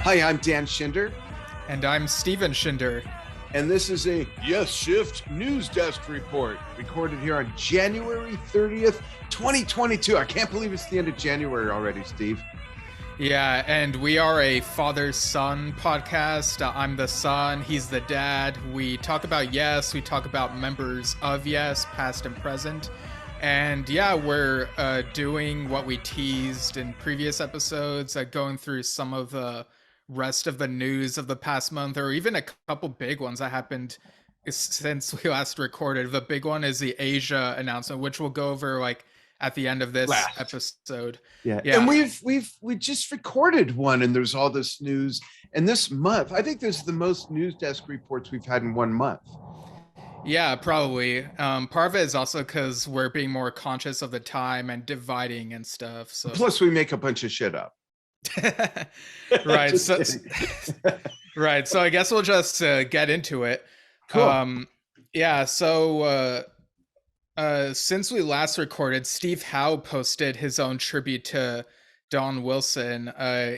Hi, I'm Dan Schinder, And I'm Steven Schinder. and this is a Yesshift News Desk report recorded here on January 30th, 2022. I can't believe it's the end of January already, Steve. Yeah, and we are a father-son podcast. I'm the son, he's the dad. We talk about Yes, we talk about members of Yes, past and present. And yeah, we're doing what we teased in previous episodes, going through some of the rest of the news of the past month, or even a couple big ones that happened since we last recorded. The big one is the Asia announcement, which we'll go over at the end of this Last. episode. Yeah. Yeah. And we just recorded one, and there's all this news. And this month, I think this is the most news desk reports we've had in 1 month. Yeah, probably. Part of it is also because we're being more conscious of the time and dividing and stuff. So Plus, we make a bunch of shit up. right. Just So kidding. right. So I guess we'll just get into it. Cool. Yeah. So since we last recorded, Steve Howe posted his own tribute to Don Wilson.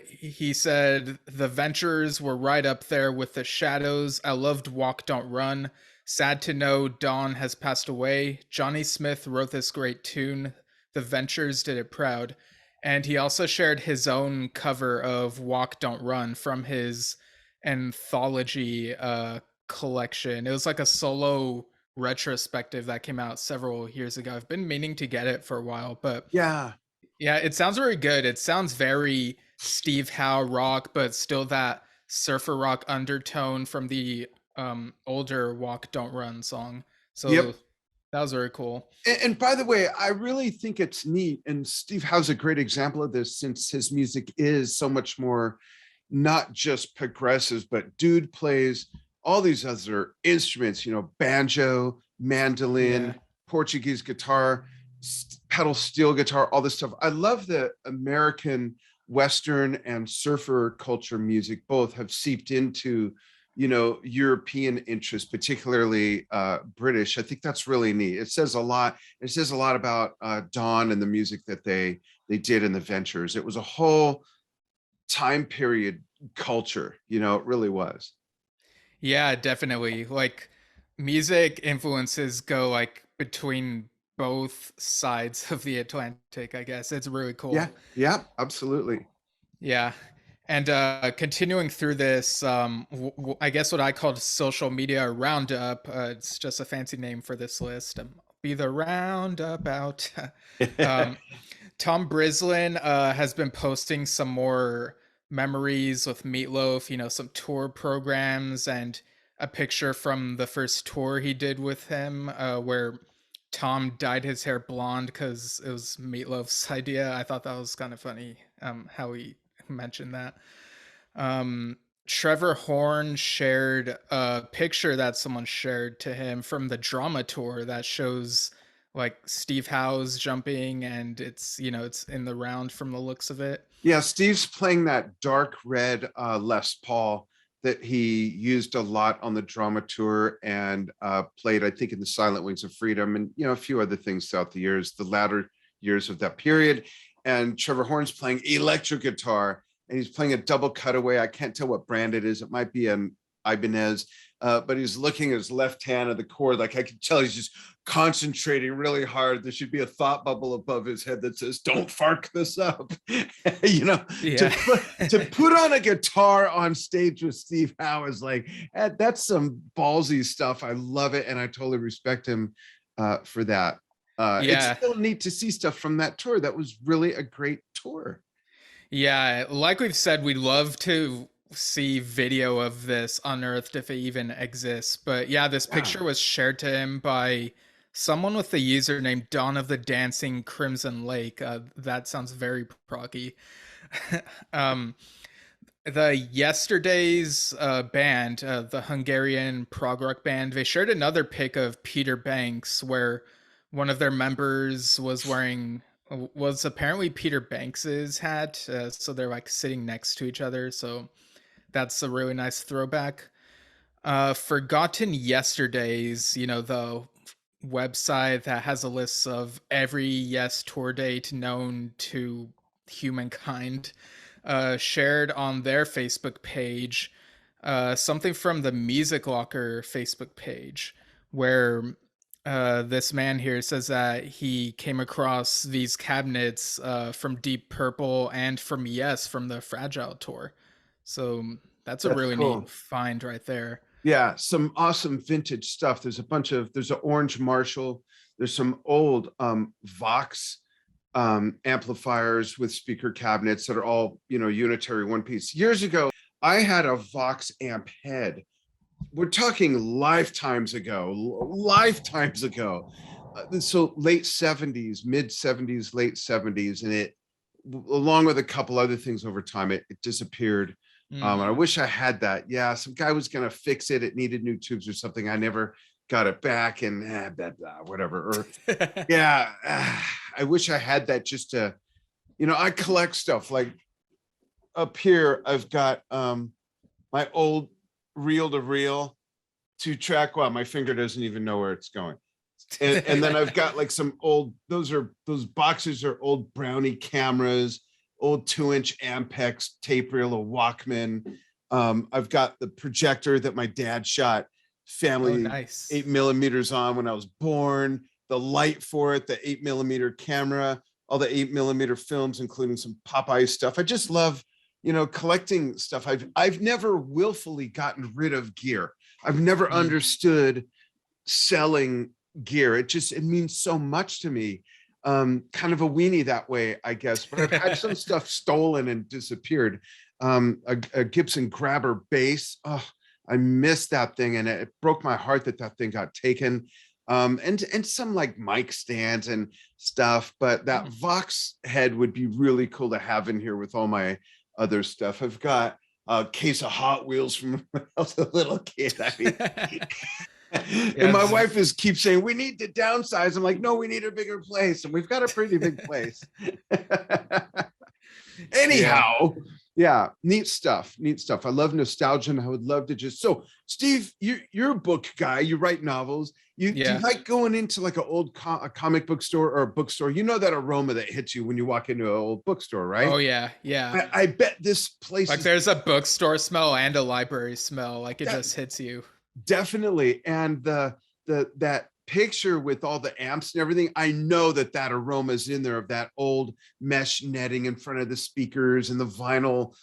He said the Ventures were right up there with the Shadows. I loved Walk Don't Run. Sad to know Don has passed away. Johnny Smith wrote this great tune. The Ventures did it proud. And he also shared his own cover of Walk Don't Run from his anthology collection. It was like a solo retrospective that came out several years ago. I've been meaning to get it for a while, but Yeah. yeah, it sounds very good. It sounds very Steve Howe rock, but still that surfer rock undertone from the older Walk Don't Run song. So Yep. that was very cool. And by the way, I really think it's neat. And Steve Howe's a great example of this, since his music is so much more not just progressive, but dude plays all these other instruments, banjo, mandolin, Yeah. Portuguese guitar, pedal steel guitar, all this stuff. I love the American Western and surfer culture music both have seeped into European interest, particularly British. I think that's really neat. It says a lot. It says a lot about Dawn and the music that they did in the Ventures. It was a whole time period culture. It really was. Yeah, definitely. Like music influences go like between both sides of the Atlantic, I guess. It's really Yeah, cool. yeah, absolutely. Yeah. And continuing through this, I guess what I called social media roundup. It's just a fancy name for this list. Be the roundabout. um, Tom Brislin has been posting some more memories with Meatloaf. Some tour programs and a picture from the first tour he did with him, where Tom dyed his hair blonde because it was Meatloaf's idea. I thought that was kind of funny. How he mentioned that. Um, Trevor Horn shared a picture that someone shared to him from the drama tour that shows like Steve Howe's jumping, and it's in the round from the looks of it. Yeah, Steve's playing that dark red Les Paul that he used a lot on the drama tour, and played, I think, in the Silent Wings of Freedom, and a few other things throughout the years, the latter years of that period. And Trevor Horn's playing electric guitar, and he's playing a double cutaway. I can't tell what brand it is. It might be an Ibanez, but he's looking at his left hand of the chord. Like, I can tell he's just concentrating really hard. There should be a thought bubble above his head that says, "Don't fuck this up." Yeah. To put on a guitar on stage with Steve Howe is like, that's some ballsy stuff. I love it, and I totally respect him for that. It's Yeah. still neat to see stuff from that tour. That was really a great tour. Yeah, like we've said, we'd love to see video of this unearthed if it even exists. But yeah, this Yeah. picture was shared to him by someone with the username Dawn of the Dancing Crimson Lake. That sounds very proggy. um, the Yesterday's band, the Hungarian prog rock band, they shared another pic of Peter Banks where one of their members was apparently Peter Banks's hat. So they're like sitting next to each other. So that's a really nice throwback. Forgotten Yesterdays, the website that has a list of every Yes tour date known to humankind. shared on their Facebook page something from the Music Locker Facebook page, where this man here says that he came across these cabinets from Deep Purple and from Yes from the Fragile tour. So that's a That's really neat cool. find right there. Yeah, some awesome vintage stuff. There's an orange Marshall. There's some old Vox amplifiers with speaker cabinets that are all, unitary one piece. Years ago, I had a Vox amp head. We're talking lifetimes ago, so late 70s, mid 70s, late 70s. And it, along with a couple other things over time, it disappeared. And I wish I had that. Yeah, some guy was going to fix it. It needed new tubes or something. I never got it back, and whatever. Or yeah, I wish I had that just to, I collect stuff. Like up here, I've got my old reel-to-reel 2-track. Wow, my finger doesn't even know where it's going. And then I've got like some old, those boxes are old Brownie cameras, old 2-inch Ampex tape reel, a Wakeman. I've got the projector that my dad shot family nice. 8mm on when I was born, the light for it, the 8mm camera, all the 8mm films, including some Popeye stuff. I just love, collecting stuff. I've never willfully gotten rid of gear. I've never understood selling gear. It means so much to me. Kind of a weenie that way, I guess, but I've had some stuff stolen and disappeared. A Gibson Grabber bass. Oh, I missed that thing, and it broke my heart that thing got taken. And some like mic stands and stuff, but that Vox head would be really cool to have in here with all my other stuff. I've got a case of Hot Wheels from when I was a little kid. I mean, and my wife keeps saying, we need to downsize. I'm like, no, we need a bigger place. And we've got a pretty big place. Anyhow, yeah, neat stuff. I love nostalgia, and I would love to so Steve, you're a book guy. You write novels. Do you like going into like a comic book store or a bookstore? You know that aroma that hits you when you walk into an old bookstore, right? Oh yeah. I bet this place like there's a bookstore smell and a library smell. Like it just hits you. Definitely. And that picture with all the amps and everything, I know that aroma is in there, of that old mesh netting in front of the speakers and the vinyl,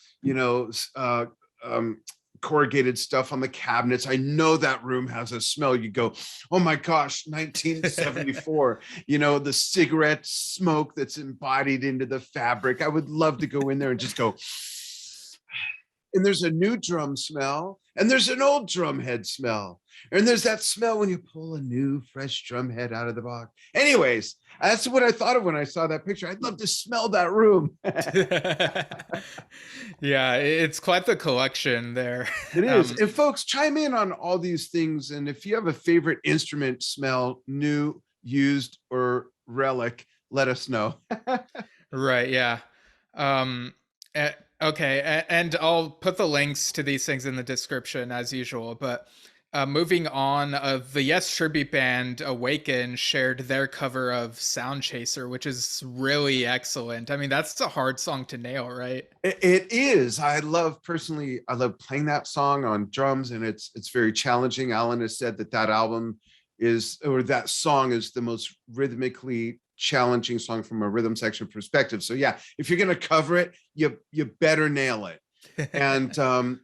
corrugated stuff on the cabinets. I know that room has a smell. You go, oh my gosh, 1974, the cigarette smoke that's embodied into the fabric. I would love to go in there and just go, and there's a new drum smell, and there's an old drum head smell, and there's that smell when you pull a new fresh drum head out of the box. Anyways, that's what I thought of when I saw that picture. I'd love to smell that room. Yeah, it's quite the collection there. It is. And folks, chime in on all these things, and if you have a favorite instrument smell, new, used, or relic, let us know. Right, yeah. Okay, and I'll put the links to these things in the description as usual. But moving on, the Yes tribute band Awaken shared their cover of Sound Chaser, which is really excellent. I mean, that's a hard song to nail, right? It is. I love playing that song on drums, and it's very challenging. Alan has said that song is the most rhythmically challenging song from a rhythm section perspective. So yeah, if you're going to cover it, you better nail it. And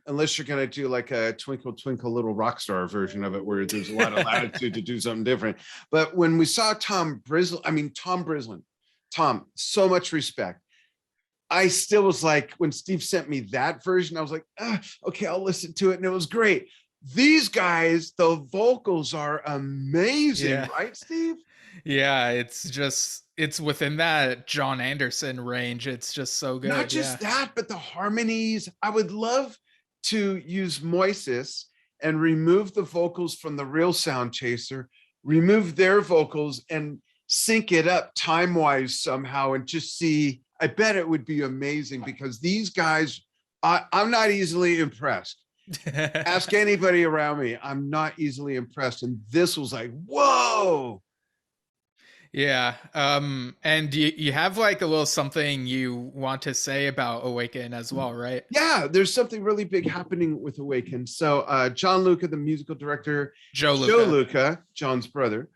unless you're going to do like a Twinkle Twinkle Little Rock Star version of it, where there's a lot of latitude to do something different. But when we saw Tom Brislin, so much respect. I still was like, when Steve sent me that version, I was like, okay, I'll listen to it. And it was great. These guys, the vocals are amazing, right, Steve? Yeah, it's within that John Anderson range. It's just so good. Not just that, but the harmonies. I would love to use Moises and remove the vocals from the real Sound Chaser, remove their vocals and sync it up time-wise somehow, and just see. I bet it would be amazing, because these guys, I'm not easily impressed. Ask anybody around me. I'm not easily impressed. And this was like, whoa. Yeah. And you have like a little something you want to say about Awaken as well, right? Yeah, there's something really big happening with Awaken. So John Luca, the musical director, Joe Joe Luca. Luca, John's brother,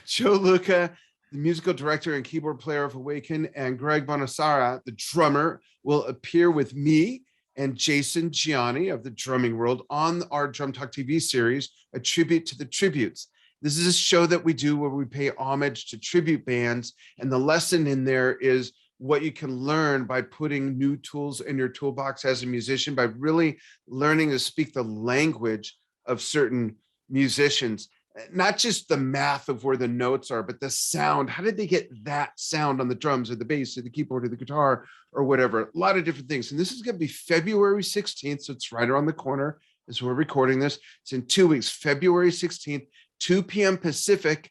Joe Luca, the musical director and keyboard player of Awaken, and Greg Bonasara, the drummer, will appear with me and Jason Gianni of the Drumming World on our Drum Talk TV series, A Tribute to the Tributes. This is a show that we do where we pay homage to tribute bands, and the lesson in there is what you can learn by putting new tools in your toolbox as a musician, by really learning to speak the language of certain musicians, not just the math of where the notes are, but the sound. How did they get that sound on the drums or the bass or the keyboard or the guitar or whatever? A lot of different things. And this is going to be February 16th. So it's right around the corner as we're recording this. It's in 2 weeks, February 16th, 2 p.m. Pacific,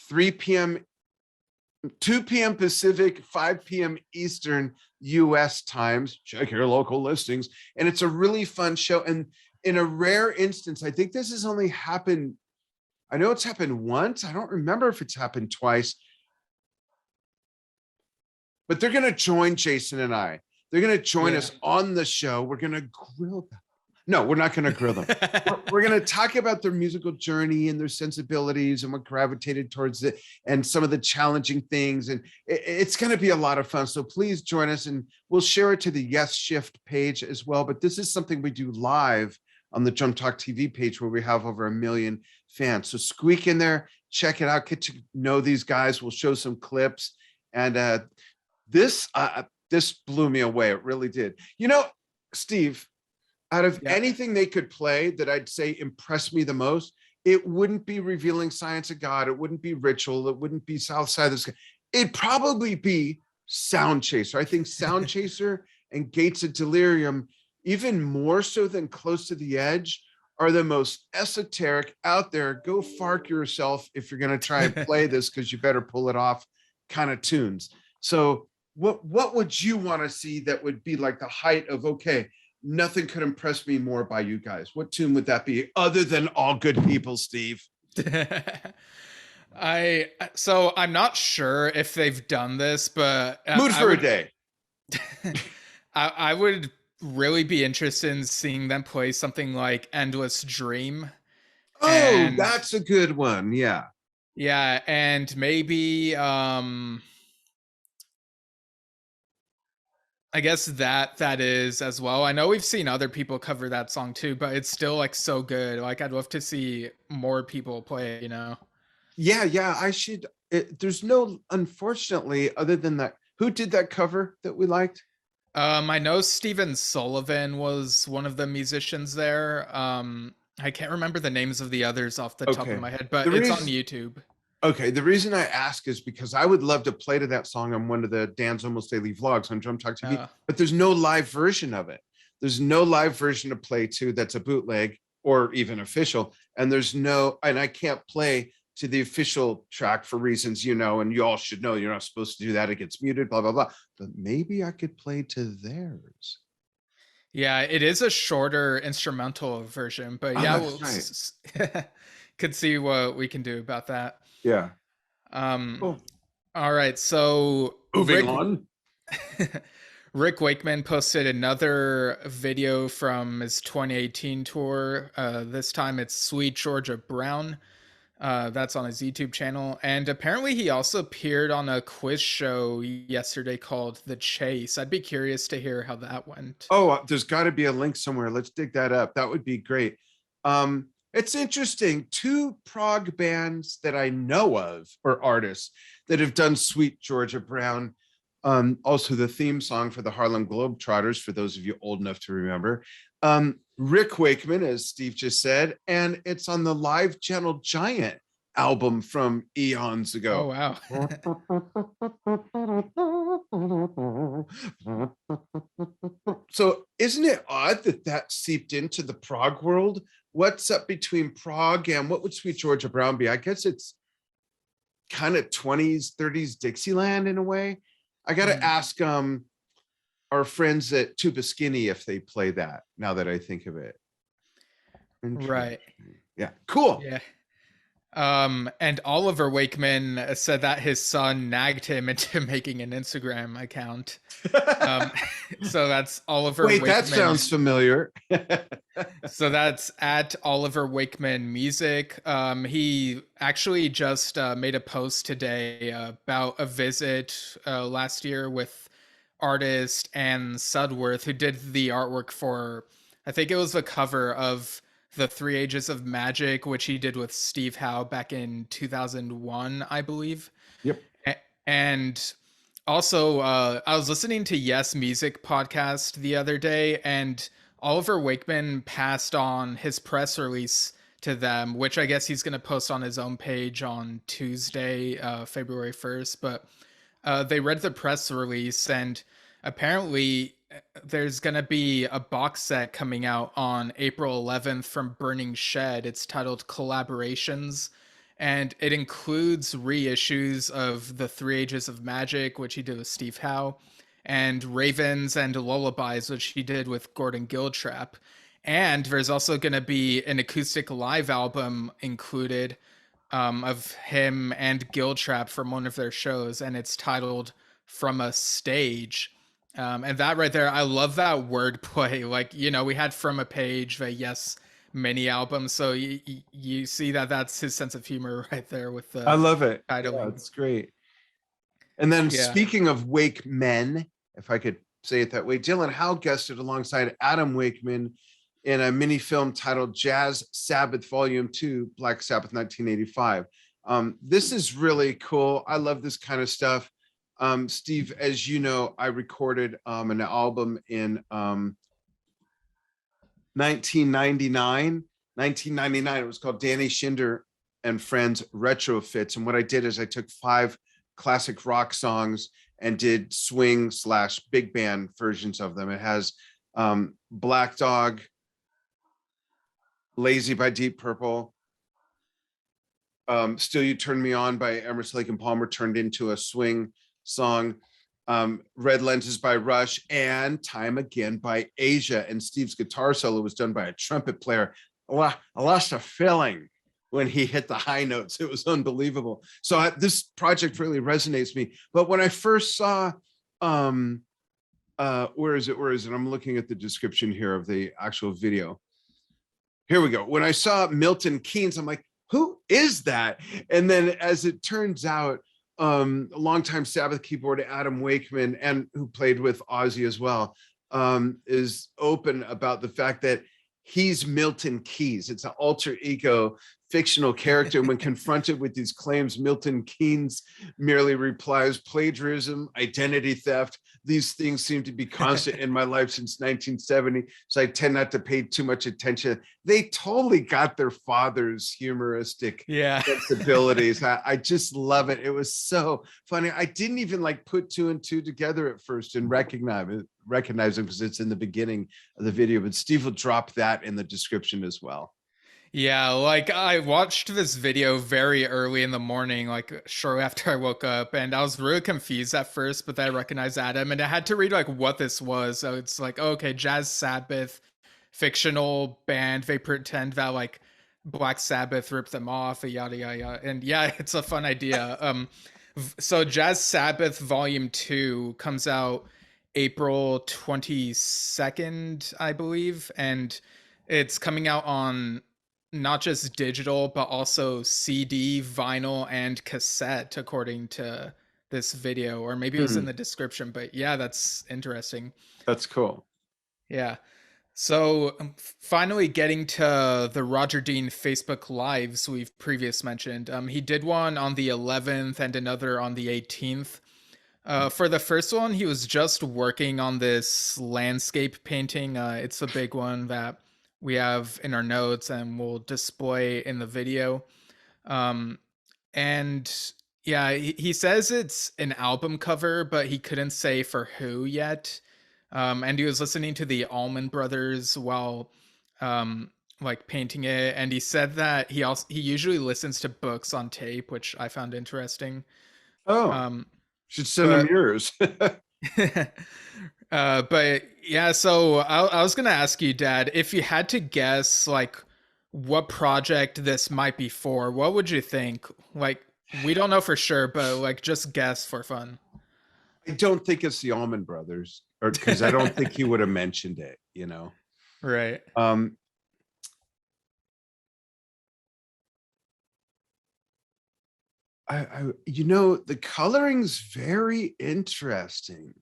3 p.m. 2 p.m. Pacific, 5 p.m. Eastern US times. Check your local listings. And it's a really fun show. And in a rare instance, I think this has only happened, I know it's happened once. I don't remember if it's happened twice. But they're going to join Jason and I. They're going to join us on the show. We're going to grill them. No, we're not going to grill them. We're going to talk about their musical journey and their sensibilities and what gravitated towards it and some of the challenging things. And it's going to be a lot of fun. So please join us, and we'll share it to the Yesshift page as well. But this is something we do live on the Drum Talk TV page where we have over 1 million fans. So squeak in there, check it out, get to know these guys. We'll show some clips. And this blew me away. It really did. You know, Steve, out of anything they could play that I'd say impressed me the most, it wouldn't be Revealing Science of God. It wouldn't be Ritual. It wouldn't be South Side of the Sky. It'd probably be Sound Chaser. I think Sound Chaser and Gates of Delirium, even more so than Close to the Edge, are the most esoteric out there. Go fark yourself if you're going to try and play this, because you better pull it off kind of tunes. So what would you want to see that would be like the height of, okay, nothing could impress me more by you guys? What tune would that be other than All Good People, Steve? I'm not sure if they've done this, but Mood for a Day. I would really be interested in seeing them play something like Endless Dream. Oh, that's a good one. Yeah. Yeah, and maybe I guess that is as well. I know we've seen other people cover that song too, but it's still like so good. Like I'd love to see more people play it, you know? Yeah. I should. There's no, unfortunately, other than that. Who did that cover that we liked? I know Steven Sullivan was one of the musicians there. I can't remember the names of the others off the top of my head, but it's on YouTube. Okay, the reason I ask is because I would love to play to that song on one of the Dan's Almost Daily Vlogs on Drum Talk TV, but there's no live version of it. There's no live version to play to that's a bootleg or even official. And I can't play to the official track for reasons, you know, and you all should know you're not supposed to do that. It gets muted, blah, blah, blah. But maybe I could play to theirs. Yeah, it is a shorter instrumental version, but yeah, we'll could see what we can do about that. Yeah. Cool. All right. So moving on. Rick Wakeman posted another video from his 2018 tour. This time it's Sweet Georgia Brown. That's on his YouTube channel. And apparently he also appeared on a quiz show yesterday called The Chase. I'd be curious to hear how that went. Oh, there's got to be a link somewhere. Let's dig that up. That would be great. It's interesting. 2 prog bands that I know of, or artists, that have done Sweet Georgia Brown. Also the theme song for the Harlem Globetrotters, for those of you old enough to remember. Rick Wakeman, as Steve just said, and it's on the Live Gentle Giant album from eons ago. Oh, wow. So isn't it odd that seeped into the prog world? What's up between prog and what would Sweet Georgia Brown be? I guess it's kind of 20s, 30s Dixieland in a way. I got to ask our friends at Tuba Skinny if they play that, now that I think of it. Right. Yeah. Cool. Yeah. And Oliver Wakeman said that his son nagged him into making an Instagram account. Um, so that's Oliver Wait, that Wakeman. sounds familiar. So that's at Oliver Wakeman Music. He actually just made a post today about a visit last year with artist Anne Sudworth, who did the artwork for, I think it was the cover of The Three Ages of Magic, which he did with Steve Howe back in 2001, I believe. Yep. And also, I was listening to Yes Music podcast the other day, and Oliver Wakeman passed on his press release to them, which I guess he's going to post on his own page on Tuesday, February 1st. But they read the press release, and apparently there's going to be a box set coming out on April 11th from Burning Shed. It's titled Collaborations, and it includes reissues of The Three Ages of Magic, which he did with Steve Howe, and Ravens and Lullabies, which he did with Gordon Giltrap. And there's also going to be an acoustic live album included of him and Giltrap from one of their shows, and it's titled From a Stage. And that right there, I love that wordplay. Like, you know, we had From a Page, the Yes mini album, so you see that that's his sense of humor right there with I the love it. titling. Yeah, it's great. And then Yeah. speaking of Wakemen, if I could say it that way, Dylan Howe guested alongside Adam Wakeman in a mini film titled Jazz Sabbath Volume 2, Black Sabbath 1985. This is really cool. I love this kind of stuff. Steve, as you know, I recorded an album in 1999. It was called Danny Schinder and Friends Retrofits. And what I did is I took 5 classic rock songs and did swing / big band versions of them. It has Black Dog, Lazy by Deep Purple, Still You Turn Me On by Emerson, Lake and Palmer turned into a swing song, Red Lenses by Rush, and Time Again by Asia. And Steve's guitar solo was done by a trumpet player. I lost a feeling when he hit the high notes. It was unbelievable. So this project really resonates me. But when I first saw, where is it? I'm looking at the description here of the actual video. Here we go. When I saw Milton Keynes, I'm like, who is that? And then as it turns out, a longtime Sabbath keyboard Adam Wakeman, and who played with Ozzy as well, is open about the fact that he's Milton Keynes. It's an alter ego fictional character. And when confronted with these claims, Milton Keynes merely replies, plagiarism, identity theft. These things seem to be constant in my life since 1970, so I tend not to pay too much attention. They totally got their father's humoristic sensibilities. I just love it. It was so funny. I didn't even like put 2 and 2 together at first and recognize it because it's in the beginning of the video, but Steve will drop that in the description as well. Yeah, like I watched this video very early in the morning, like shortly after I woke up, and I was really confused at first, but then I recognized Adam, and I had to read like what this was. So it's like, oh, okay, Jazz Sabbath, fictional band. They pretend that like Black Sabbath ripped them off, yada yada yada. And yeah, it's a fun idea. So Jazz Sabbath Volume 2 comes out April 22nd, I believe, and it's coming out on not just digital, but also CD, vinyl, and cassette, according to this video, or maybe it was in the description. But yeah, that's interesting. That's cool. Yeah. So finally getting to the Roger Dean Facebook Lives we've previously mentioned. He did one on the 11th and another on the 18th. For the first one, he was just working on this landscape painting. It's a big one that we have in our notes and we'll display in the video. And yeah, he says it's an album cover, but he couldn't say for who yet. And he was listening to the Allman Brothers while like painting it, and he said that he usually listens to books on tape, which I found interesting. Should send him yours. But yeah, so I was gonna ask you, Dad, if you had to guess, like, what project this might be for, what would you think? Like, we don't know for sure, but like just guess for fun. I don't think it's the Allman Brothers, or because I don't think he would have mentioned it, you know. Right. Um, you know, the coloring's very interesting.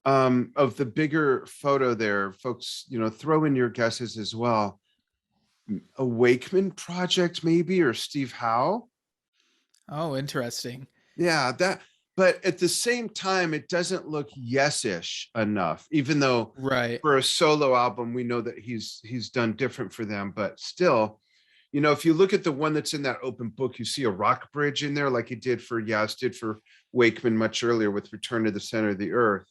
Of the bigger photo there, folks, you know, throw in your guesses as well. A Wakeman project, maybe, or Steve Howe. Oh, interesting. Yeah, that. But at the same time, it doesn't look yes-ish enough, even though Right. for a solo album, we know that he's done different for them. But still, you know, if you look at the one that's in that open book, you see a rock bridge in there, like he did for did for Wakeman much earlier with Return to the Center of the Earth.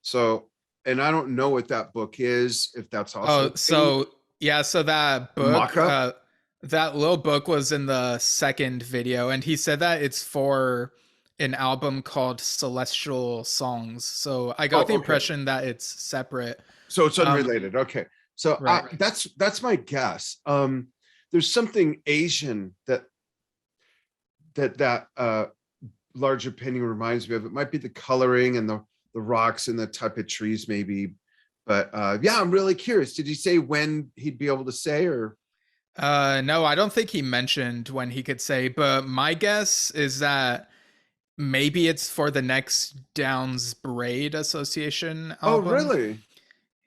So, and I don't know what that book is, if that's also Oh, a paint, so yeah, so that a book, mock-up. that little book was in the second video, and he said that it's for an album called Celestial Songs. So I got the Oh, okay. impression that it's separate. So it's Um, unrelated. Okay. So right. that's my guess. There's something Asian that larger painting reminds me of. It might be the coloring and the rocks and the type of trees, maybe. But yeah, I'm really curious. Did he say when he'd be able to say, or No, I don't think he mentioned when he could say, but my guess is that maybe it's for the next Downs Braid Association oh, album. really?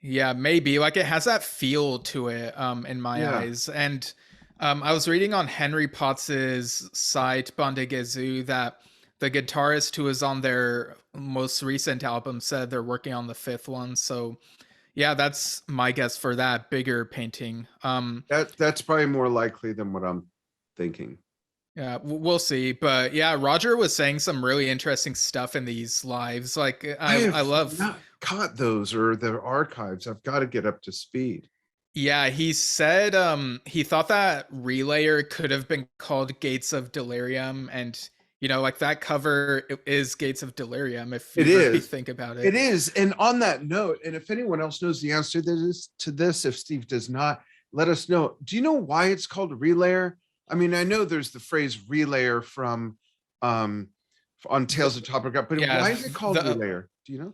Yeah, maybe. Like it has that feel to it, in my Yeah. eyes. And I was reading on Henry Potts's site, Bondegezu, that the guitarist who was on their most recent album said they're working on the fifth one. So yeah, that's my guess for that bigger painting. That's probably more likely than what I'm thinking. Yeah, we'll see. But yeah, Roger was saying some really interesting stuff in these lives. Like I I have love. not caught those or the archives. I've got to get up to speed. Yeah, he said he thought that Relayer could have been called Gates of Delirium, and you know, like that cover is Gates of Delirium if It you really is. think about It it. is. And on that note, and if anyone else knows the answer to this, if Steve does not, let us know. Do you know why it's called relayer? I mean, I know there's the phrase relayer from um on The, Tales of Topograph, but yeah, why is it called the relayer? Do you know?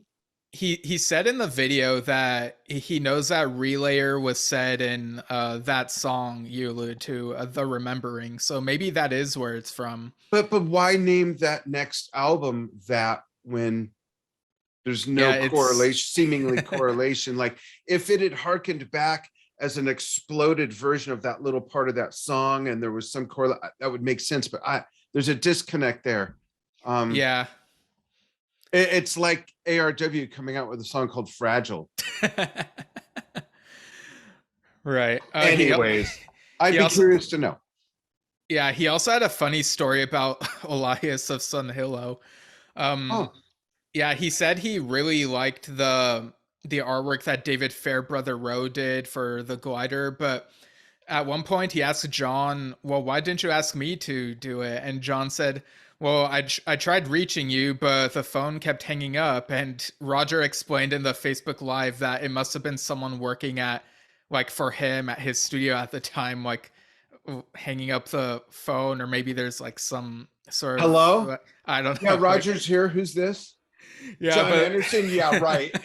he said in the video that he knows that Relayer was said in that song you alluded to, The Remembering. So maybe that is where it's from. But why name that next album that when there's no Yeah, it's correlation, seemingly correlation? Like if it had harkened back as an exploded version of that little part of that song and there was some correlation, that would make sense. But there's a disconnect there. Um, yeah. it's like ARW coming out with a song called Fragile. Right. Anyways, I'd he be also curious to know. yeah, he also had a funny story about Elias of Sun Hillo. Um Oh, yeah, he said he really liked the artwork that David Fairbrother Rowe did for the glider, but at one point he asked John, "Well, why didn't you ask me to do it?" And John said, "Well, I tried reaching you, but the phone kept hanging up." And Roger explained in the Facebook Live that it must have been someone working at like for him at his studio at the time, like hanging up the phone, or maybe there's like some sort of hello. I don't Yeah, know. Like, Roger's here. Who's this? yeah, John but Anderson. Yeah, right.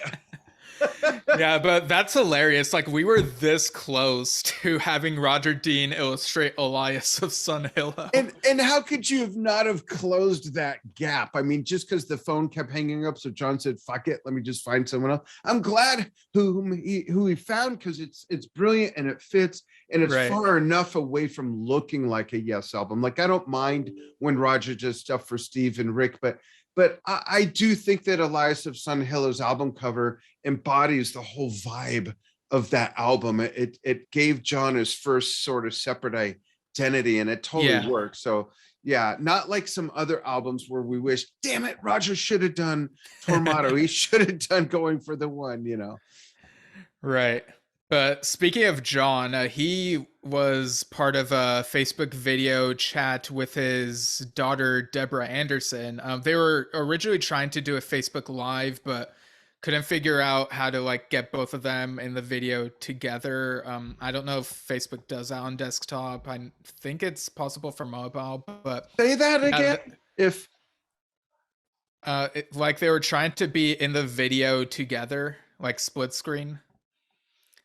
yeah, but that's hilarious. Like we were this close to having Roger Dean illustrate Elias of Sun Hillo. And how could you have not have closed that gap? I mean, just because the phone kept hanging up, so John said, "Fuck it, let me just find someone else." I'm glad who he found because it's brilliant and it fits and it's Right. far enough away from looking like a Yes album. Like I don't mind when Roger does stuff for Steve and Rick, but I do think that Elias of Sun Hillo's album cover embodies the whole vibe of that album. It gave John his first sort of separate identity, and it totally Yeah. worked. So yeah, not like some other albums where we wish, damn it, Roger should have done Tormato. He should have done Going for the One, you know. Right. But speaking of John, he was part of a Facebook video chat with his daughter, Deborah Anderson. They were originally trying to do a Facebook Live, but couldn't figure out how to like get both of them in the video together. I don't know if Facebook does that on desktop. I think it's possible for mobile, but Say that yeah, again. If like they were trying to be in the video together, like split screen.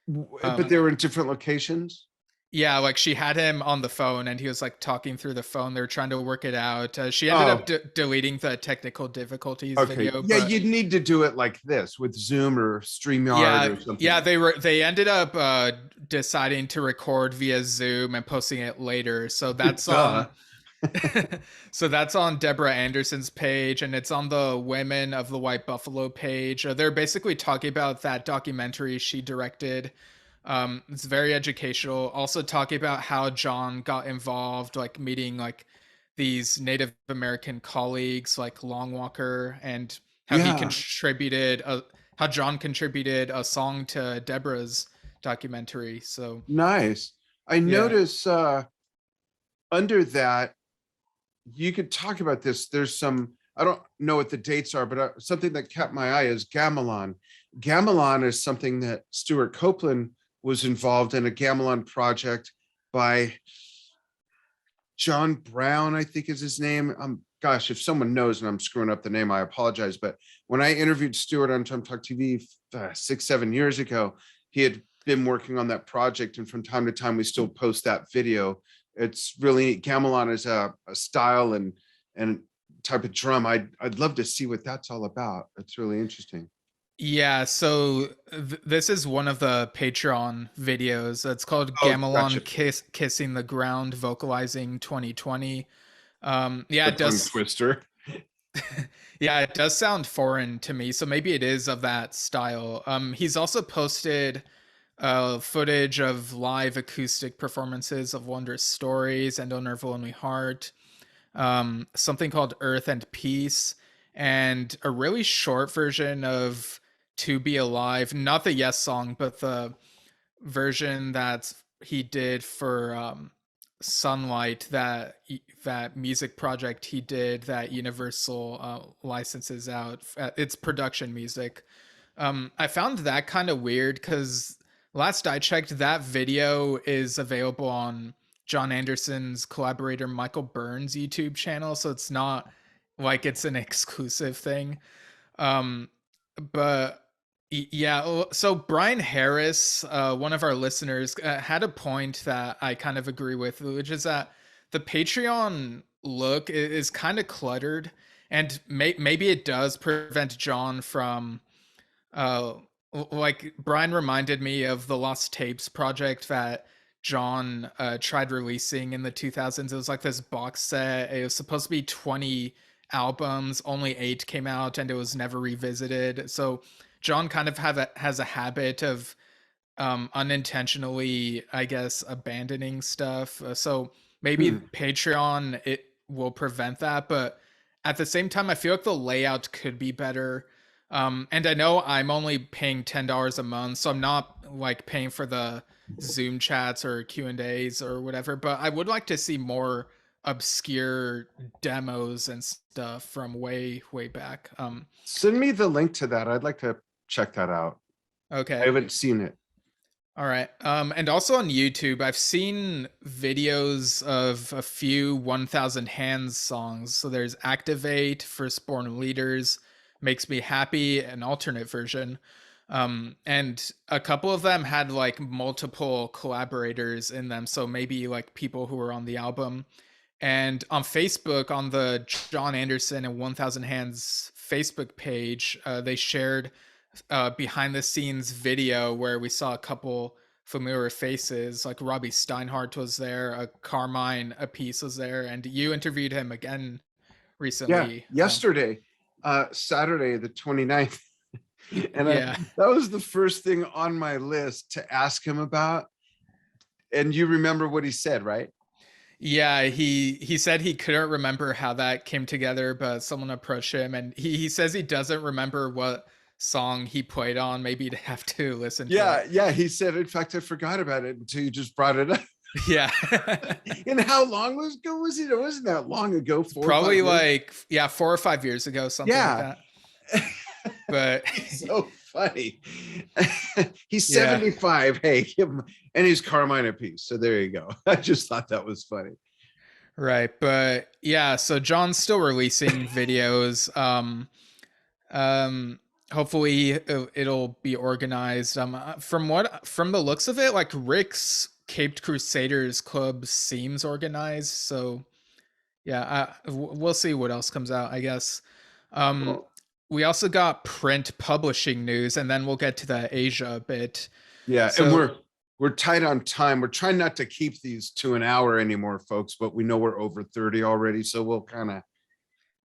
but they were in different locations. Yeah, like she had him on the phone and he was like talking through the phone. They were trying to work it out. She ended up Oh, deleting the technical difficulties okay. video, Yeah, but you'd need to do it like this with Zoom or StreamYard yeah, or something. yeah, they ended up deciding to record via Zoom and posting it later. So that's Duh. on so that's on Deborah Anderson's page, and it's on the Women of the White Buffalo page. They're basically talking about that documentary she directed. It's very educational. Also talking about how John got involved, like meeting like these Native American colleagues, like Long Walker, and how he Yeah, contributed, how John contributed a song to Deborah's documentary. So nice. I yeah, notice under that you could talk about this. There's some, I don't know what the dates are, but something that caught my eye is gamelan. Gamelan is something that Stuart Copeland was involved in, a gamelan project by John Brown, I think is his name. Gosh, if someone knows and I'm screwing up the name, I apologize. But when I interviewed Stuart on Time Talk TV 6-7 years ago, he had been working on that project, and from time to time we still post that video. It's really, gamelan is a style and type of drum. I'd love to see what that's all about. It's really interesting. yeah. So this is one of the Patreon videos. It's called Oh, gotcha. Gamelan Kissing the Ground, Vocalizing 2020. Yeah, The it tongue does. twister. Yeah, it does sound foreign to me, so maybe it is of that style. He's also posted footage of live acoustic performances of Wondrous Stories and Owner of a Lonely Heart, something called Earth and Peace, and a really short version of To Be Alive, not the Yes song, but the version that he did for Sunlight, that music project he did that Universal licenses out. It's production music. I found that kind of weird because last I checked, that video is available on John Anderson's collaborator Michael Burns' YouTube channel, so it's not like it's an exclusive thing. Um, but yeah, so Brian Harris, one of our listeners, had a point that I kind of agree with, which is that the Patreon look is kind of cluttered, and maybe it does prevent John from, uh, like Brian reminded me of the Lost Tapes project that John tried releasing in the 2000s. It was like this box set. It was supposed to be 20 albums, only 8 came out, and it was never revisited. So John kind of has a habit of unintentionally, I guess, abandoning stuff. So maybe Hmm. Patreon it will prevent that, but at the same time, I feel like the layout could be better. And I know I'm only paying $10 a month, so I'm not like paying for the Zoom chats or Q&As or whatever. But I would like to see more obscure demos and stuff from way back. Send me the link to that. I'd like to check that out. I Okay. haven't seen it. All right. And also on YouTube, I've seen videos of a few 1000 Hands songs. So there's Activate, Firstborn Leaders, Makes Me Happy, an alternate version. And a couple of them had like multiple collaborators in them. So maybe like people who were on the album. And on Facebook, on the John Anderson and 1000 Hands Facebook page, they shared behind the scenes video where we saw a couple familiar faces, like Robbie Steinhardt was there, Carmine Appice was there, and you interviewed him again Yeah, recently. yesterday, Saturday, the 29th. And Yeah. that was the first thing on my list to ask him about. And you remember what he said, right? Yeah, he said he couldn't remember how that came together, but someone approached him and he says he doesn't remember what song he played on. Maybe you'd have to listen to it. Yeah, he said, in fact, I forgot about it until you just brought it up. Yeah. And how long ago was it? It wasn't that long ago, 4 or 5 Probably years. like, yeah, 4 or 5 years ago, something like Yeah. that. But It's so funny. He's yeah, 75. Hey, give him, and he's Carmine apiece. So there you go. I just thought that was funny. right. But yeah, so John's still releasing videos. Um, hopefully it'll be organized. From the looks of it, like Rick's Caped Crusaders Club seems organized. So yeah, we'll see what else comes out, I guess. Um, Cool. we also got print publishing news, and then we'll get to the Asia bit. Yeah, and So we're tight on time. We're trying not to keep these to an hour anymore, folks, but we know we're over 30 already, so we'll kind of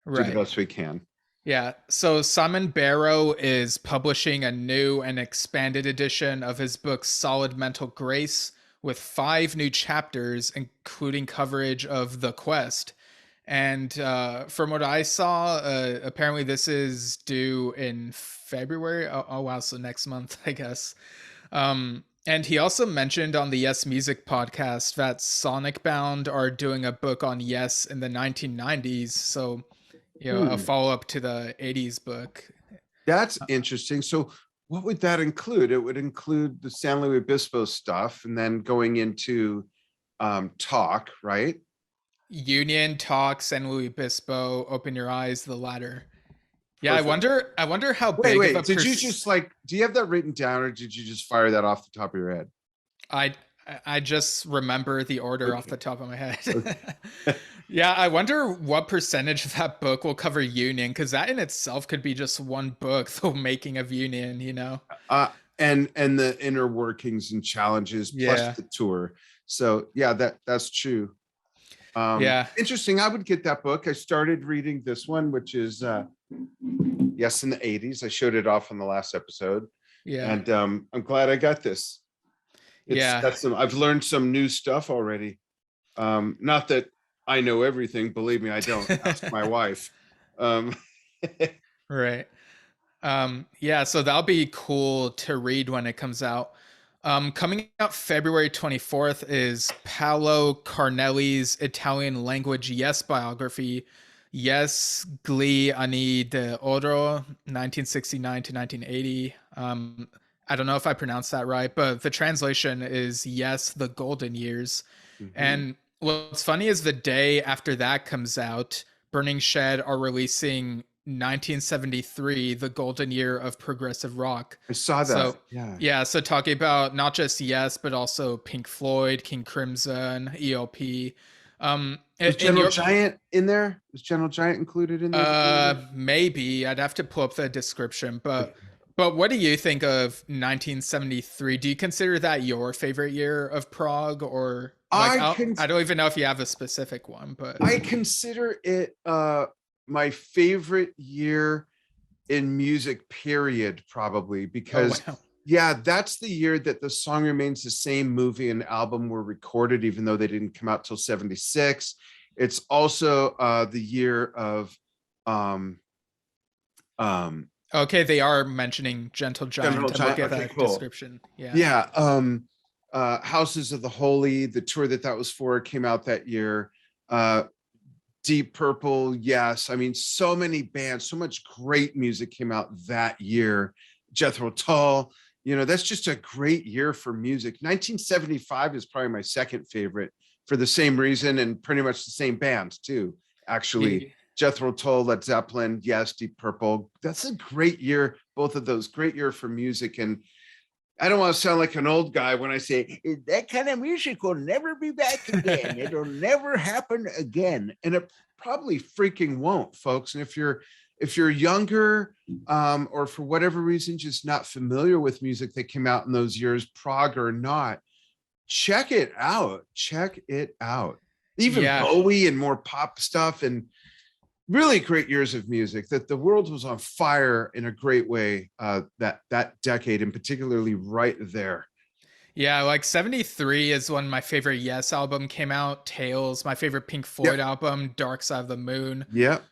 do the right. best we can. Yeah. So Simon Barrow is publishing a new and expanded edition of his book Solid Mental Grace with 5 new chapters, including coverage of The Quest. And from what I saw, apparently this is due in February. Oh, wow. So next month, I guess. And he also mentioned on the Yes Music podcast that Sonic Bound are doing a book on Yes in the 1990s. So a Hmm. follow-up to the 80s book. That's interesting. So what would that include? It would include the San Luis Obispo stuff and then going into talk, right? Union, Talk, San Luis Obispo, Open Your Eyes, the latter. Yeah, Perfect. I wonder how Wait, big of a wait. Did you just like, do you have that written down or did you just fire that off the top of your head? I I just remember the order off Okay. the top of my head. Okay. Yeah, I wonder what percentage of that book will cover Union, because that in itself could be just one book, the making of Union, you know? uh and the inner workings and challenges plus Yeah. the tour. So yeah, that's true. Yeah. Interesting. I would get that book. I started reading this one, which is Yes in the 80s. I showed it off on the last episode, Yeah. and I'm glad I got this. It's Yeah. got some, I've learned some new stuff already. Not that I know everything, believe me, I don't. Ask my wife. um Right. Yeah, so that'll be cool to read when it comes out. Coming out February 24th is Paolo Carnelli's Italian language Yes biography, Yes Gli Anni d'Oro, 1969 to 1980. I don't know if I pronounced that right, but the translation is Yes, the Golden Years. mhm. And what's funny is the day after that comes out, Burning Shed are releasing 1973, the golden year of progressive rock. I saw that. So, Yeah. yeah, so talking about not just Yes, but also Pink Floyd, King Crimson, ELP. Was In General your Giant in there? Was General Giant included in there? Do you remember? maybe I'd have to pull up the description, Okay. but what do you think of 1973? Do you consider that your favorite year of prog, or like I can I don't even know if you have a specific one, but I consider it my favorite year in music, period, probably, oh because wow. yeah, that's the year that The Song Remains the Same movie and album were recorded, even though they didn't come out till 76. It's also the year of um Okay, they are mentioning Gentle General Giant. I'm Giant. looking at Okay, that cool. description. Yeah. Yeah. Houses of the Holy, the tour that was for, came out that year. uh Deep Purple, yes. I mean, so many bands, so much great music came out that year. Jethro Tull, that's just a great year for music. 1975 is probably my second favorite for the same reason, and pretty much the same bands too, actually. Ye- Jethro Tull, Led Zeppelin, yes, Deep Purple. That's a great year, both of those, great year for music. And I don't want to sound like an old guy when I say that kind of music will never be back again. It'll never happen again. And it probably freaking won't, folks. And if you're younger, or for whatever reason just not familiar with music that came out in those years, prog or not, check it out. Check it out. Even Yeah. Bowie and more pop stuff, and really great years of music. That the world was on fire in a great way, that decade, and particularly right there. Yeah, like 73 is when my favorite Yes album came out, Tales, my favorite Pink Floyd Yep. album, Dark Side of the Moon. Yep.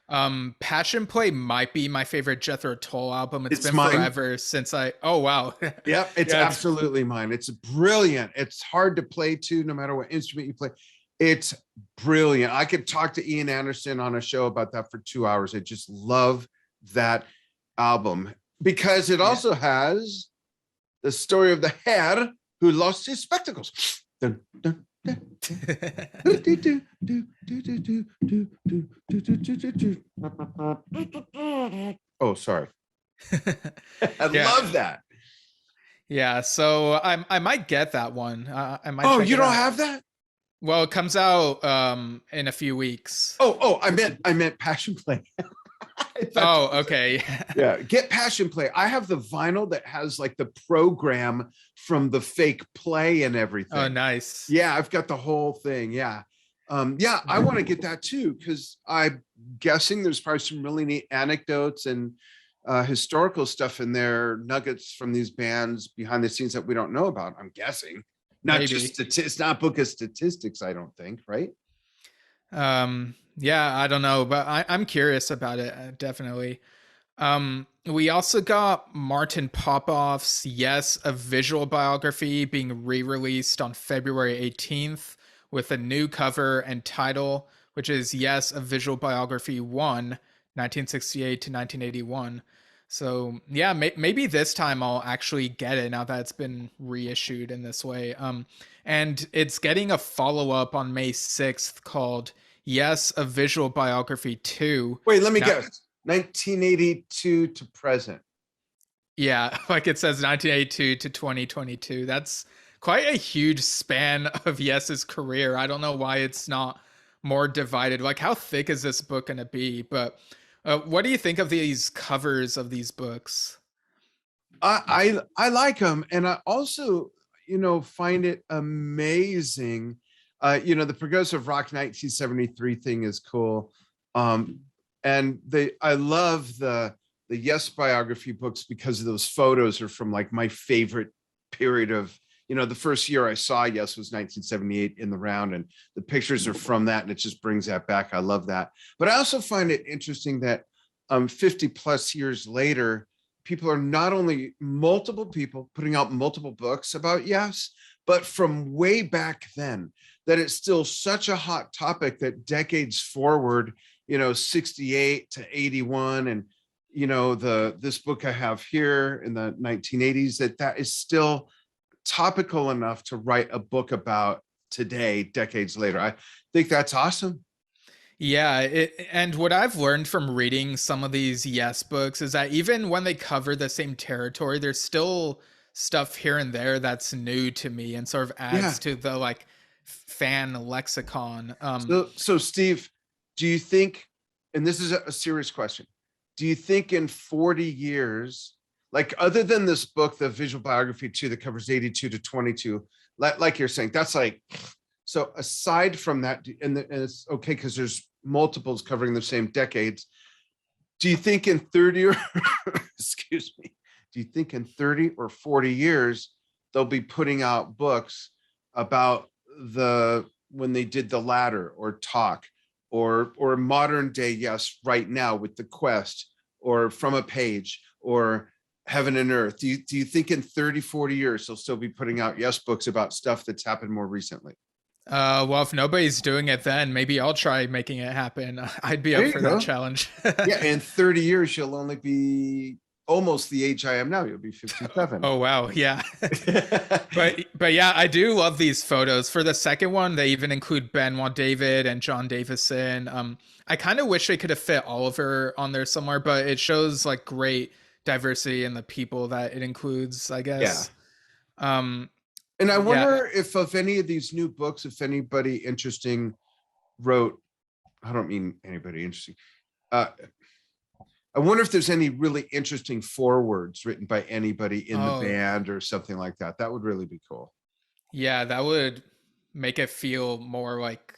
Passion Play might be my favorite Jethro Tull album. It's It's been mine. forever since oh wow. Yep. It's Yeah, absolutely mine. It's brilliant. It's hard to play to, no matter what instrument you play. It's brilliant. I could talk to Ian Anderson on a show about that for 2 hours. I just love that album because it Yeah. also has the story of the hare who lost his spectacles. Dun, dun, dun, dun. Oh, sorry. I Yeah. love that. Yeah, so I might get that one. I might Oh, check you it don't out. have that? Well, it comes out in a few weeks. Oh, I meant Passion Play. I thought you Oh, were saying, okay. yeah, get Passion Play. I have the vinyl that has like the program from the fake play and Oh, everything. nice. Yeah, I've got the whole thing. Yeah. Yeah, I want to get that too, because I'm guessing there's probably some really neat anecdotes and historical stuff in there, nuggets from these bands behind the scenes that we don't know about. I'm guessing. Not just Maybe. statistics, not book of statistics, I don't think, right? Yeah, I don't know, but I'm curious about it, definitely. We also got Martin Popoff's Yes, a visual biography being re-released on February 18th with a new cover and title, which is Yes, a visual biography 1, 1968 to 1981. So yeah, maybe this time I'll actually get it now that it's been reissued in this way. And it's getting a follow-up on May 6th called Yes, a visual biography 2. Wait, let me Now, guess. 1982 to present. yeah, like it says 1982 to 2022. That's quite a huge span of Yes's career. I don't know why it's not more divided. Like, how thick is this book going to be? But what do you think of these covers of these books? I like them, and I also, find it amazing. The progressive rock 1973 thing is cool. And I love the Yes biography books because of those photos are from like my favorite period of, the first year I saw Yes was 1978 in the round, and the pictures are from that, and it just brings that back. I love that. But I also find it interesting that 50 plus years later, people are not only multiple people putting out multiple books about Yes, but from way back then, that it's still such a hot topic that decades forward, 68 to 81, and this book I have here in the 1980s, that is still topical enough to write a book about today, decades later. I think that's awesome. Yeah, and what I've learned from reading some of these Yes books is that even when they cover the same territory, there's still stuff here and there that's new to me and sort of Yeah. adds to the like fan lexicon. So Steve, do you think, and this is a serious question, do you think in 40 years, like other than this book, the visual biography too, that covers 82 to 22, like you're saying, that's like, so aside from that, and it's okay because there's multiples covering the same decades, do you think in 30 or excuse me, do you think in 30 or 40 years they'll be putting out books about the when they did the ladder or talk, or modern day Yes right now with the quest, or from a page, or heaven and earth? Do you think in 30, 40 years they'll still be putting out Yes books about stuff that's happened more recently? Well, if nobody's doing it, then maybe I'll try making it happen. I'd be There up you for that go. challenge. Yeah, in 30 years you'll only be almost the age I am now. You'll be 57. Oh wow, yeah. But yeah, I do love these photos. For the second one, they even include Benoit David and John Davison. I kind of wish they could have fit Oliver on there somewhere, but it shows like great diversity in the people that it includes, I Yeah. guess. Um, And I yeah. wonder if of any of these new books, if anybody interesting wrote, I don't mean anybody interesting. Uh, I wonder if there's any really interesting forewords written by anybody in the Oh, band or something like that. That would really be cool. yeah, that would make it feel more like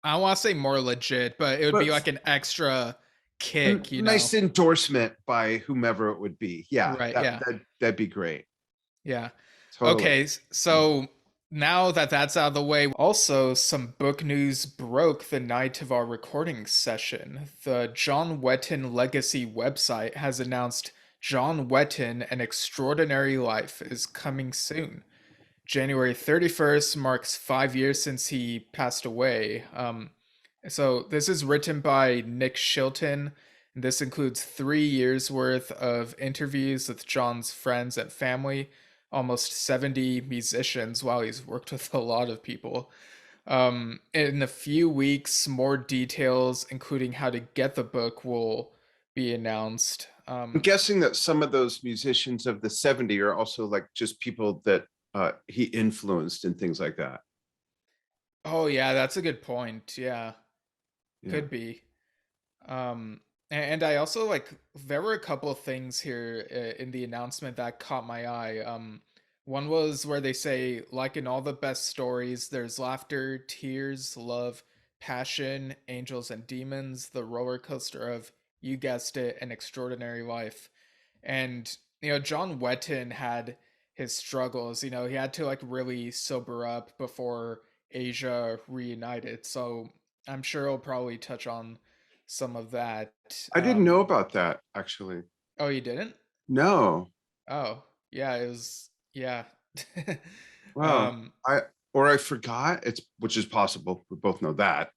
I don't want to say more legit, but it would be But like an extra a kick, you know? nice endorsement by whomever it would be. Yeah, Right, that, yeah. that that'd be great. Yeah. Totally. Okay, so now that that's out of the way, also some book news broke the night of our recording session. The John Wetton Legacy website has announced John Wetton: An Extraordinary Life is coming soon. January 31st marks 5 years since he passed away. So this is written by Nick Shilton, and And this includes 3 years worth of interviews with John's friends and family, almost 70 musicians. Wow, he's worked with a lot of people. In a few weeks, more details, including how to get the book, will be announced. I'm guessing that some of those musicians of the 70 are also like just people that he influenced and things like that. Oh yeah, that's a good point. Yeah, Yeah. could be. And I also like there were a couple of things here in the announcement that caught my eye. One was where they say, like in all the best stories, there's laughter, tears, love, passion, angels and demons, the roller coaster of, you guessed it, an extraordinary life. And John Wetton had his struggles. He had to like really sober up before Asia reunited. So I'm sure he'll probably touch on some of that. I didn't know about that actually. Oh, you didn't? No. Oh, yeah, it was, yeah. Wow. um, I forgot. It's which is possible. We both know that.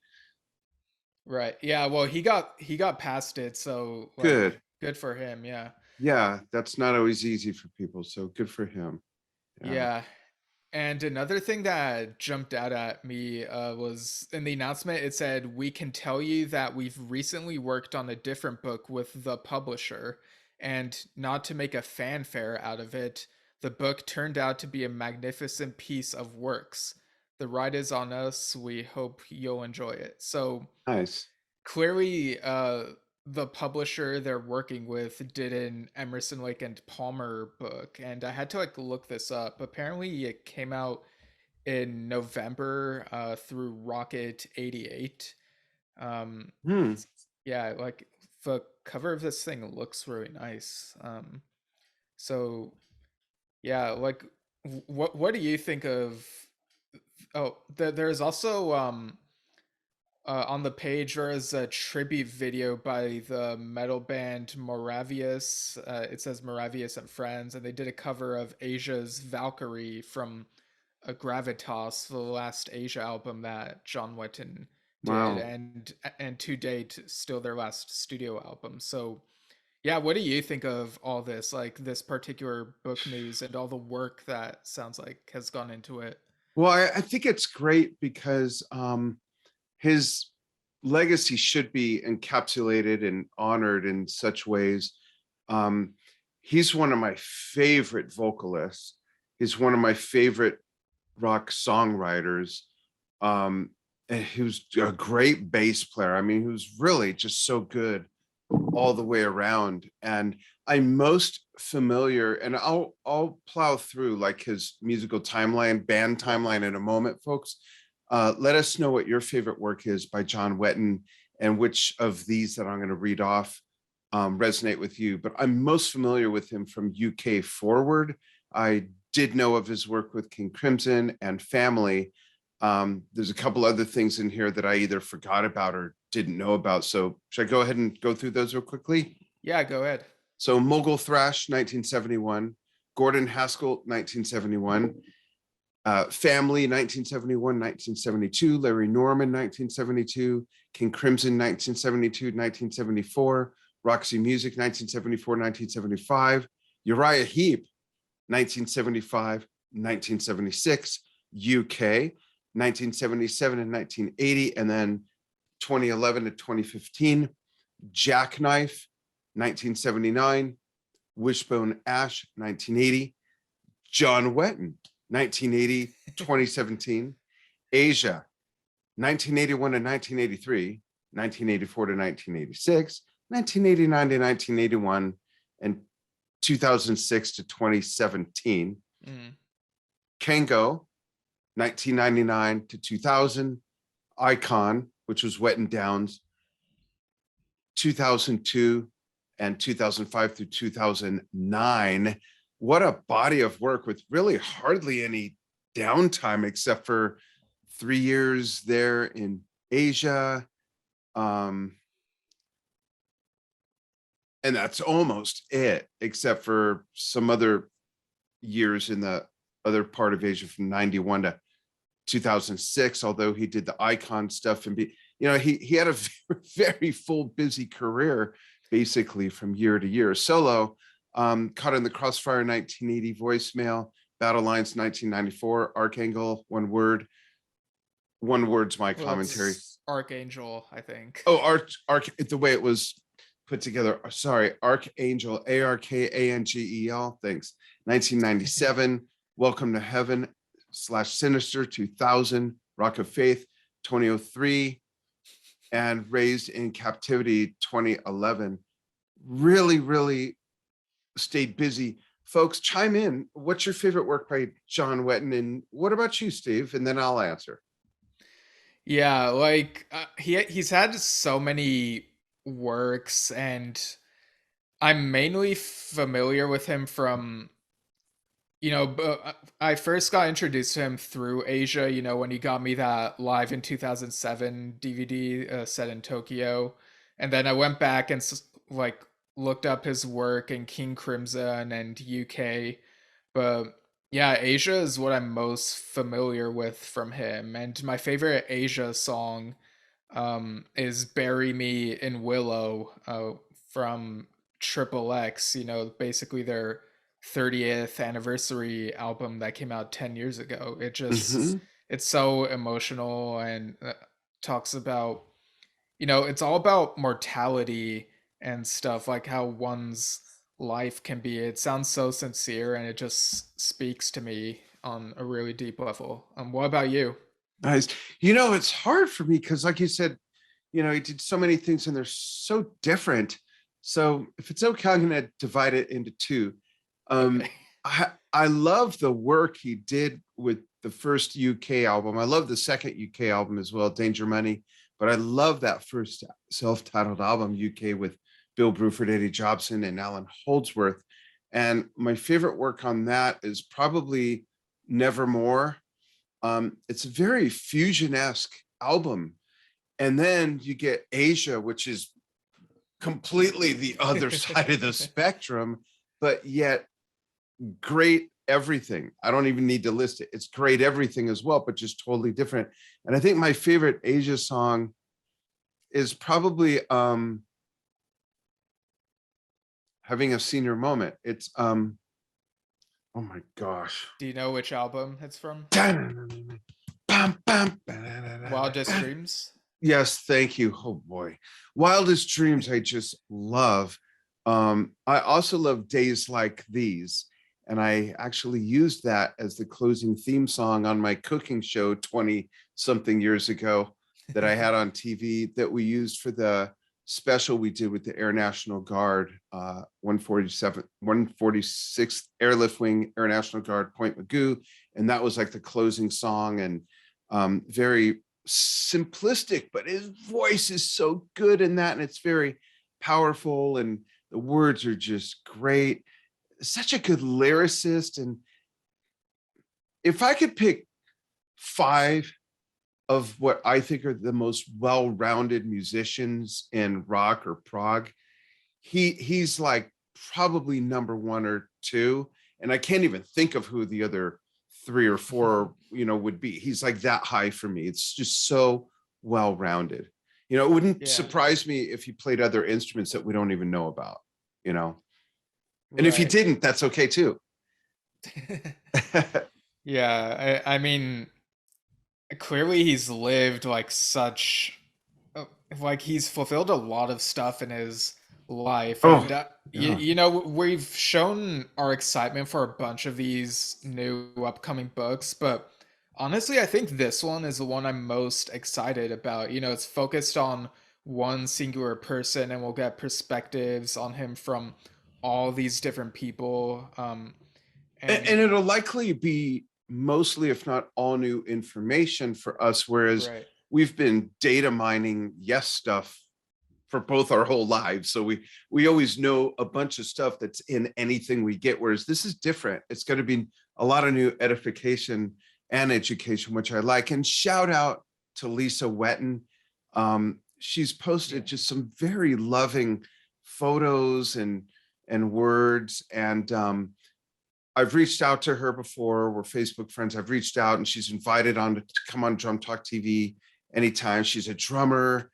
right. Yeah, well, he got past it, so like Good. good for him, yeah. Yeah, that's not always easy for people. So good for him. Yeah. Yeah. And another thing that jumped out at me was in the announcement, it said, "We can tell you that we've recently worked on a different book with the publisher, and not to make a fanfare out of it, the book turned out to be a magnificent piece of works. The ride is on us. We hope you'll enjoy it." So Nice. clearly, the publisher they're working with did an Emerson, Lake and Palmer book, and I had to like look this up. Apparently, it came out in November through Rocket 88. Hmm. It's, yeah, like the cover of this thing looks really nice. So yeah, like what do you think of? Oh, there's also on the page there is a tribute video by the metal band Moravius. It says Moravius and Friends, and they did a cover of Asia's Valkyrie from a Gravitas, the last Asia album that John Wetton did, Wow. and to date still their last studio album. So yeah, what do you think of all this, like this particular book news and all the work that sounds like has gone into it? Well, I think it's great because his legacy should be encapsulated and honored in such ways. Um, he's one of my favorite vocalists. He's one of my favorite rock songwriters. And he was a great bass player. I mean, he was really just so good all the way around. And I'm most familiar, and I'll plow through like his musical timeline, band timeline in a moment, folks. Let us know what your favorite work is by John Wetton and which of these that I'm going to read off resonate with you. But I'm most familiar with him from UK Forward. I did know of his work with King Crimson and Family. There's a couple other things in here that I either forgot about or didn't know about. So should I go ahead and go through those real quickly? Yeah, go ahead. So Mogul Thrash, 1971. Gordon Haskell, 1971. Family, 1971, 1972. Larry Norman, 1972. King Crimson, 1972, 1974. Roxy Music, 1974, 1975. Uriah Heep, 1975, 1976. UK, 1977 and 1980. And then 2011 to 2015. Jackknife, 1979. Wishbone Ash, 1980. John Wetton, 1980, 2017. Asia, 1981 to 1983, 1984 to 1986, 1989 to 1981, and 2006 to 2017. Kango, 1999 to 2000. Icon, which was Wet and Downs, 2002 and 2005 through 2009. What a body of work with really hardly any downtime except for 3 years there in Asia. And that's almost it, except for some other years in the other part of Asia from 91 to 2006, although he did the Icon stuff and he had a very full, busy career. basically from year to year. Solo, Caught in the Crossfire 1980, Voicemail, Battle Lines 1994, Archangel, One Word. One Word's my Well, commentary. it's Archangel, I think. Oh, the way it was put together. Sorry, Archangel, Arkangel. Thanks. 1997, Welcome to Heaven / Sinister 2000, Rock of Faith 2003, and Raised in Captivity 2011. Really, really stayed busy. Folks, chime in. What's your favorite work by John Wetton? And what about you, Steve? And then I'll answer. Yeah, like he's had so many works, and I'm mainly familiar with him from, I first got introduced to him through Asia, when he got me that Live in 2007 DVD set in Tokyo. And then I went back and like looked up his work in King Crimson and UK. But yeah, Asia is what I'm most familiar with from him. And my favorite Asia song is Bury Me in Willow from Triple X, basically their 30th anniversary album that came out 10 years ago. Mhm. It's so emotional, and talks about, it's all about mortality and stuff, like how one's life can be. It sounds so sincere, and it just speaks to me on a really deep level. What about you? Nice. It's hard for me because, like you said, he did so many things and they're so different. So if it's okay, I'm going to divide it into two. Okay. I love the work he did with the first UK album. I love the second UK album as well, Danger Money. But I love that first self-titled album, UK, with Bill Bruford, Eddie Jobson, and Alan Holdsworth. And my favorite work on that is probably Nevermore. It's a very fusion-esque album. And then you get Asia, which is completely the other side of the spectrum, but yet great everything. I don't even need to list it. It's great everything as well, but just totally different. And I think my favorite Asia song is probably Having a Senior Moment. It's oh my gosh. Do you know which album it's from? Wildest Dreams? Yes, thank you. Oh boy. Wildest Dreams, I just love. I also love Days Like These. And I actually used that as the closing theme song on my cooking show 20 something years ago that I had on TV, that we used for the special we did with the Air National Guard, 146th Airlift Wing, Air National Guard, Point Magoo. And that was like the closing song, and very simplistic, but his voice is so good in that, and it's very powerful, and the words are just great. Such a good lyricist. And if I could pick 5 of what I think are the most well-rounded musicians in rock or prog, he's like probably number 1 or 2, and I can't even think of who the other 3 or 4 would be. He's like that high for me. It's just so well-rounded. It wouldn't surprise me if he played other instruments that we don't even know about. And if he Right. didn't, that's okay too. Yeah, I mean, clearly he's lived like such, like he's fulfilled a lot of stuff in his life. Oh, And yeah. we've shown our excitement for a bunch of these new upcoming books, but honestly I think this one is the one I'm most excited about. It's focused on one singular person, and we'll get perspectives on him from all these different people. And And it'll likely be mostly, if not all, new information for us, whereas right. we've been data mining stuff for both our whole lives. So we always know a bunch of stuff that's in anything we get, whereas this is different. It's going to be a lot of new edification and education, which I like. And shout out to Lisa Wetton. She's posted just some very loving photos and words. And I've reached out to her before. We're Facebook friends. I've reached out, and she's invited on to come on Drum Talk TV anytime. She's a drummer,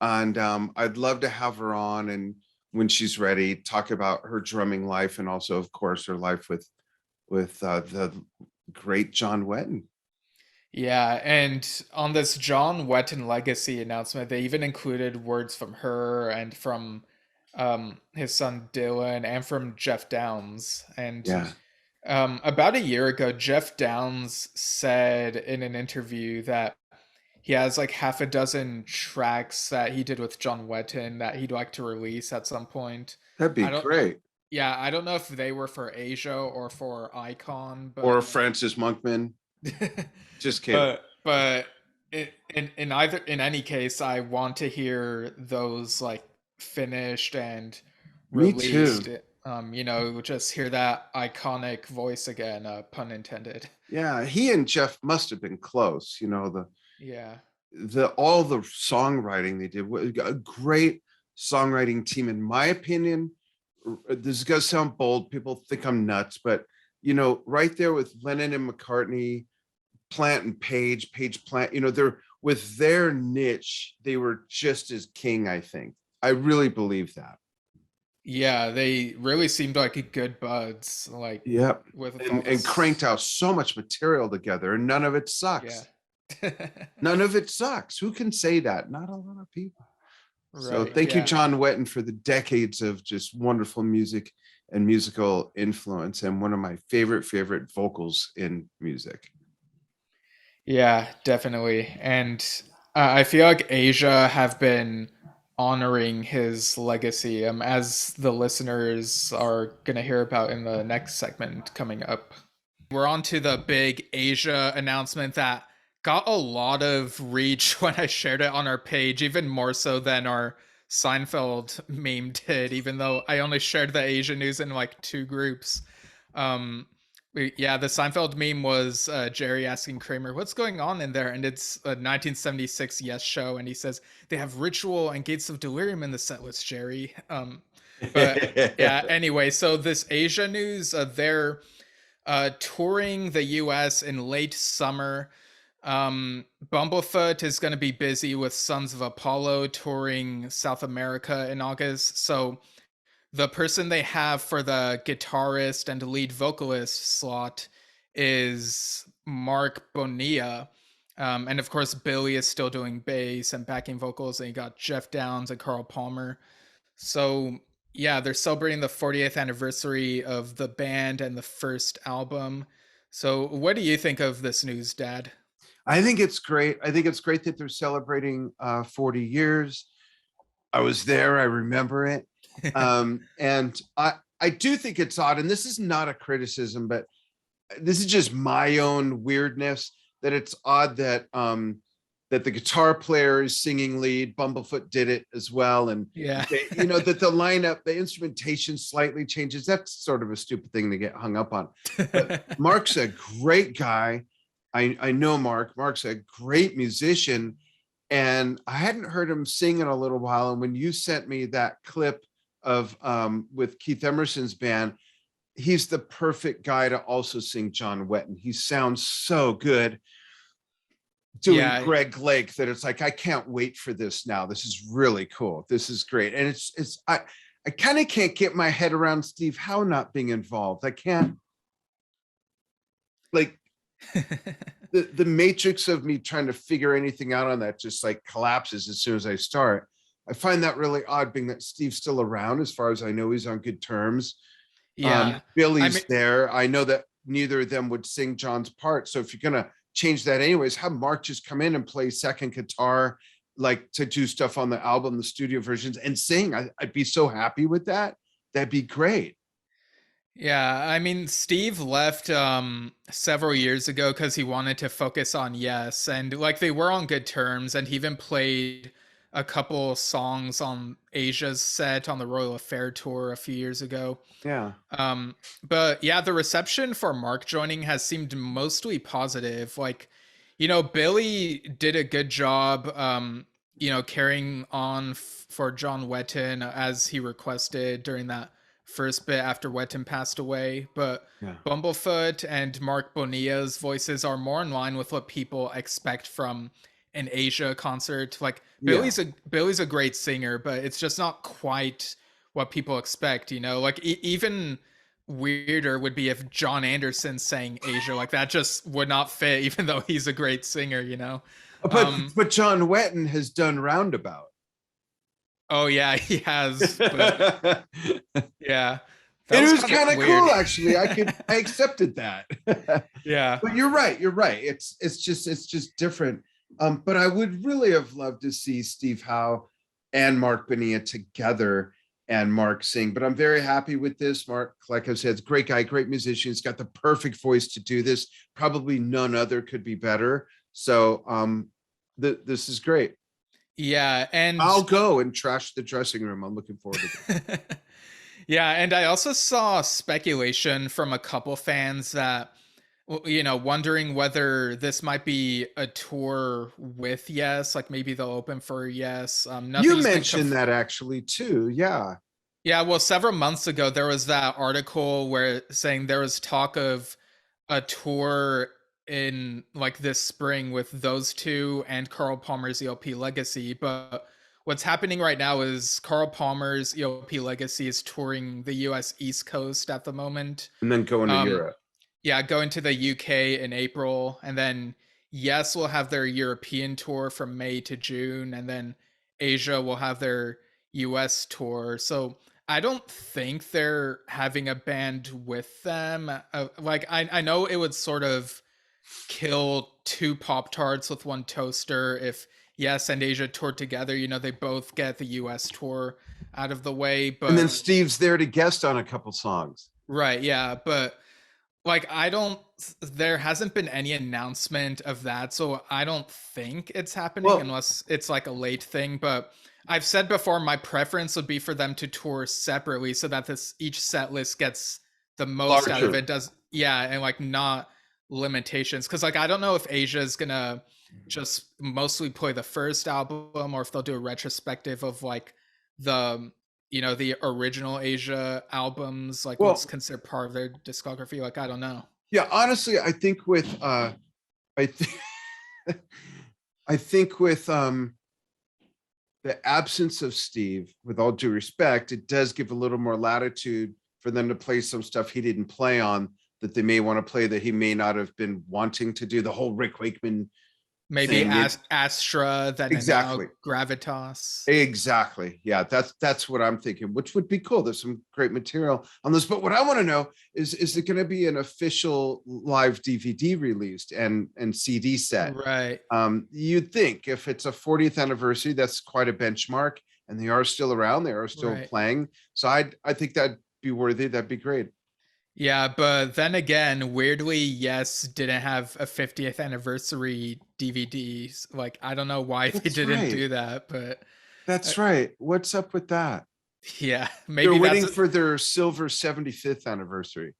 and I'd love to have her on. And when she's ready, talk about her drumming life and also, of course, her life with the great John Wetton. Yeah, and on this John Wetton legacy announcement, they even included words from her and from his son Dylan and from Jeff Downes. And Yeah, about a year ago, Jeff Downes said in an interview that he has like half a dozen tracks that he did with John Wetton that he'd like to release at some point. that'd be I don't, great. yeah, I don't know if they were for Asia or for Icon, Or but Francis Monkman. Just kidding. but in either in any case, I want to hear those like finished and Me released. too. Just hear that iconic voice again, pun intended. Yeah, he and Jeff must have been close. Yeah. The all the songwriting they did, a great songwriting team, in my opinion. This is gonna sound bold. People think I'm nuts, but right there with Lennon and McCartney, Plant and Page Plant, they're with their niche, they were just as king, I think. I really believe that. Yeah, they really seemed like a good buds, like Yep. with all And this. cranked out so much material together, and none of it Yeah. sucks. None of it sucks. Who can say that? Not a lot of people. So Right. thank you, Yeah. John Wetton, for the decades of just wonderful music and musical influence, and one of my favorite vocals in music. Yeah, definitely. And I feel like Asia have been honoring his legacy, as the listeners are going to hear about in the next segment coming up. We're on to the big Asia announcement that got a lot of reach when I shared it on our page, even more so than our Seinfeld meme did, even though I only shared the Asia news in like two groups. Um, yeah, the Seinfeld meme was Jerry asking Kramer, "What's going on in there?" And it's a 1976 Yes show, and he says they have Ritual and Gates of Delirium in the set list, Jerry. But yeah, anyway, so this Asia news, they're touring the US in late summer. Bumblefoot is going to be busy with Sons of Apollo touring South America in August. So the person they have for the guitarist and lead vocalist slot is Mark Bonilla. And of course, Billy is still doing bass and backing vocals, and you got Jeff Downes and Carl Palmer. So yeah, they're celebrating the 40th anniversary of the band and the first album. So what do you think of this news, Dad? I think it's great. I think it's great that they're celebrating 40 years. I was there. I remember it. And I do think it's odd, and this is not a criticism, but this is just my own weirdness, that it's odd that the guitar player is singing lead. Bumblefoot did it as well, and Yeah. that the lineup, the instrumentation slightly changes. That's sort of a stupid thing to get hung up on. But Mark's a great guy. I know Mark. Mark's a great musician, and I hadn't heard him sing in a little while. And when you sent me that clip of with Keith Emerson's band, he's the perfect guy to also sing John Wetton. He sounds so good doing Yeah. Greg Lake that it's like, I can't wait for this now. This is really cool. This is great. And I kind of can't get my head around Steve Howe not being involved. I can't, like, the matrix of me trying to figure anything out on that just like collapses as soon as I start. I find that really odd, being that Steve's still around. As far as I know, he's on good terms. Yeah. I Billy's mean, there. I know that neither of them would sing John's part. So if you're gonna change that anyways, have Mark just come in and play second guitar, like to do stuff on the album, the studio versions, and sing. I'd be so happy with that. That'd be great. yeah, I mean, Steve left several years ago because he wanted to focus on Yes, and like they were on good terms, and he even played a couple songs on Asia's set on the Royal Affair tour a few years ago. Yeah. But yeah, the reception for Mark joining has seemed mostly positive. Like, Billy did a good job, carrying on for John Wetton as he requested during that first bit after Wetton passed away. But Yeah. Bumblefoot and Mark Bonilla's voices are more in line with what people expect from an Asia concert. Like Yeah. Billy's a great singer, but it's just not quite what people expect, like even weirder would be if John Anderson sang Asia. Like that just would not fit, even though he's a great singer. But John Wetton has done Roundabout. Oh yeah, he has. But yeah. It was kind of cool, actually. I accepted that. Yeah. But you're right. It's just different. But I would really have loved to see Steve Howe and Mark Bonilla together and Mark sing. But I'm very happy with this. Mark, like I said, is a great guy, great musician. He's got the perfect voice to do this. Probably none other could be better. So this is great. Yeah, and I'll go and trash the dressing room. I'm looking forward to it. Yeah, and I also saw speculation from a couple fans that, wondering whether this might be a tour with Yes, like maybe they'll open for Yes. You mentioned that actually too, yeah. Yeah, well, several months ago there was that article where saying there was talk of a tour in like this spring with those two and Carl Palmer's ELP Legacy, but what's happening right now is Carl Palmer's ELP Legacy is touring the US East Coast at the moment. And then going to Europe. Yeah, going to the UK in April. And then Yes will have their European tour from May to June. And then Asia will have their US tour. So I don't think they're having a band with them. I know it would sort of kill two Pop-Tarts with one toaster if Yes and Asia toured together. They both get the US tour out of the way, but and then Steve's there to guest on a couple songs. Right, yeah, but there hasn't been any announcement of that, so I don't think it's happening unless it's like a late thing. But I've said before, my preference would be for them to tour separately so that each set list gets the most out of it. And like not limitations, because like I don't know if Asia is gonna just mostly play the first album or if they'll do a retrospective of like the the original Asia albums, like what's considered part of their discography. Like I don't know. Yeah, honestly, I think with I think with the absence of Steve, with all due respect, it does give a little more latitude for them to play some stuff he didn't play on that they may want to play that he may not have been wanting to do. The whole Rick Wakeman, maybe Astra, then exactly Gravitas. Exactly. Yeah, that's what I'm thinking, which would be cool. There's some great material on this. But what I want to know is it going to be an official live DVD released and CD set? Right. You'd think if it's a 40th anniversary, that's quite a benchmark, and they are still around, they are still playing. So I think that'd be worthy. That'd be great. Yeah, but then again, weirdly, Yes didn't have a 50th anniversary DVD. Like, I don't know why they didn't do that, but that's right. What's up with that? Yeah, maybe they're waiting for their silver 75th anniversary.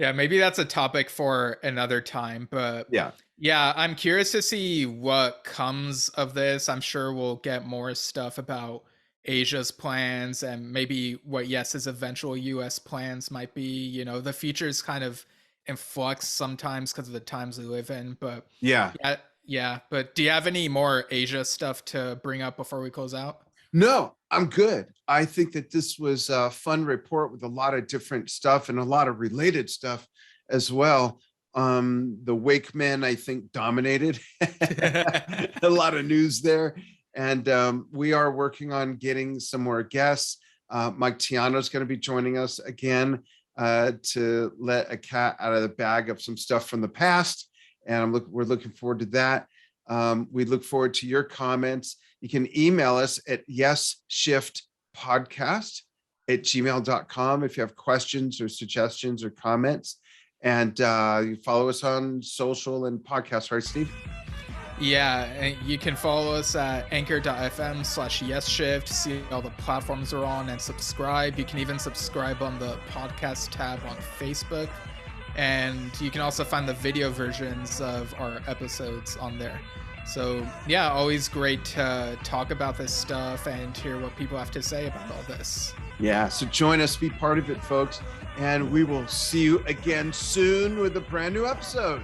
Yeah, maybe that's a topic for another time, but yeah, I'm curious to see what comes of this. I'm sure we'll get more stuff about Asia's plans and maybe what Yes's eventual US plans might be. The future's kind of in flux sometimes because of the times we live in, but yeah. But do you have any more Asia stuff to bring up before we close out? No, I'm good. I think that this was a fun report with a lot of different stuff and a lot of related stuff as well. The Wakeman, I think, dominated. A lot of news there. And we are working on getting some more guests. Mike Tiano is going to be joining us again to let a cat out of the bag of some stuff from the past. And we're looking forward to that. We look forward to your comments. You can email us at yesshiftpodcast@gmail.com if you have questions or suggestions or comments. And you follow us on social and podcasts, right, Steve? Yeah, and you can follow us at anchor.fm/Yesshift, see all the platforms we're on, and subscribe. You can even subscribe on the podcast tab on Facebook. And you can also find the video versions of our episodes on there. So yeah, always great to talk about this stuff and hear what people have to say about all this. Yeah, so join us, be part of it, folks. And we will see you again soon with a brand new episode.